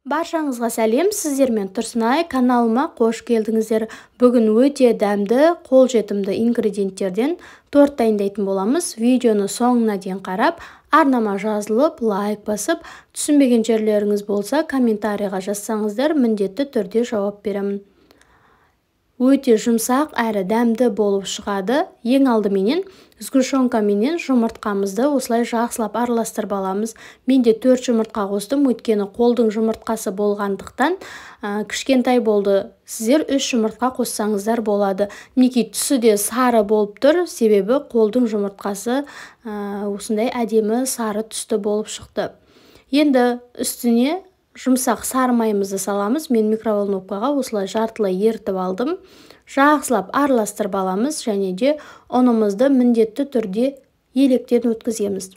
Баршаңызға сәлем, сіздермен Тұрсынай каналыма қош келдіңіздер. Бүгін өте дәмді, қолжетімді ингредиенттерден торт дайындайтын боламыз. Видеоны соңына дейін қарап, арнама жазылып, лайк басып, түсінбеген жерлеріңіз болса, комментарийға жазсаңыздар, міндетті түрде жауап беремін. Өте жұмсақ әрі дәмді болып шығады. Ең алдыменен сгущенка менен жұмыртқамызды осылай жақсылап араластырып аламыз. Менде 4 жұмыртқа қостым, өйткені қолдың жұмыртқасы болғандықтан кішкентай болды. Сіздер 3 жұмыртқа қоссаңыздар болады. Мінекей түсі де сары болып тұр, себебі қолдың жұмыртқасы осындай әдемі сары түсті болып шықты. Енді үстіне жұмсақ сары майымызды саламыз. Мен микроволновкаға осылай жартылай ертіп алдым. Жақсылап араластырып аламыз және де ұнымызды міндетті түрде електен өткіземіз.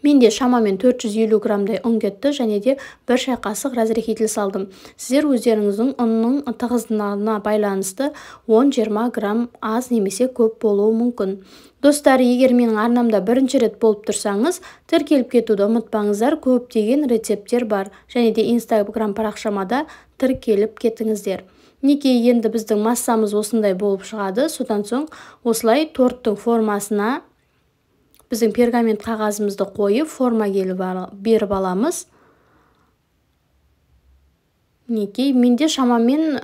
Менде шамамен 450 грамдай ұн кетті және де 1 шай қасық разрыхитель салдым. Сіздер өздеріңіздің ұнның тығыздығына байланысты 10-20 грамм аз немесе көп болуы мүмкін. Достар, егер менің арнамда бірінші рет болып тұрсаңыз, тіркеліп кетуді ұмытпаңыздар, көптеген рецепттер бар. Және де Instagram парақшамада тіркеліп кетіңіздер. Неке енді біздің массамыз осындай болып шығады. Содан соң осылай торттың формасына біздің пергамент қағазымызды қойып, форма беріп аламыз. Неке менде шамамен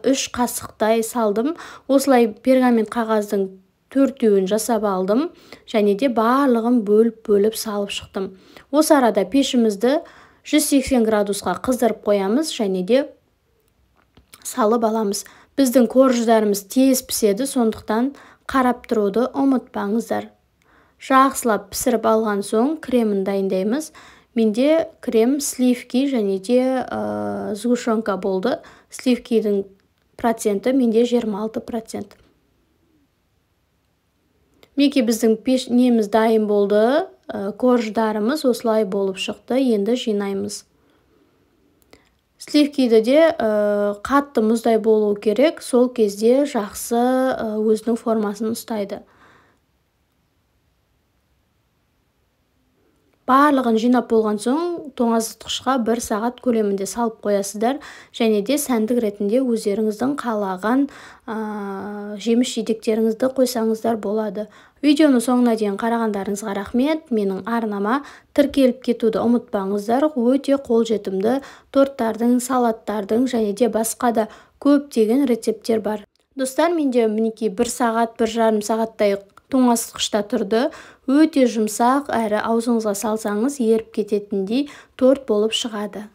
3 қасықтай салдым. Осылай пергамент қағаздың 4-еуін жасап алдым және де барлығын бөліп салып шықтым. Осы арада пешімізді 180 градусқа қыздырып қоямыз және де салып аламыз. Біздің корждарымыз тез піседі, сондықтан қарап тұруды ұмытпаңыздар. Жақсылап пісіріп алған соң кремін дайындаймыз. Менде крем сливки және де сгущенка болды. Сливкидің проценті менде 26%. Менде біздің неміз дайын болды. Корждарымыз осылай болып шықты. Енді жинаймыз. Сливкиді де қатты мұздай болу керек. Сол кезде жақсы өзінің формасын ұстайды. Барлығын жинап болған соң тоңазытқышқа 1 сағат көлемінде салып қоясыздар және де сәндік ретінде өздеріңіздің қалаған жеміс жидектеріңізді қойсаңыздар болады. Видеоны соңына дейін қарағандарыңызға рахмет. Менің арнама тіркеліп кетуді ұмытпаңыздар. Өте қолжетімді торттардың, салаттардың және де басқа да көптеген рецепттер бар. Достар, менде мінекей 1 сағат, 1,5 сағаттай тоңазытқышта тұрды. Өте жұмсақ әрі аузыңызға салсаңыз еріп кететіндей торт болып шығады.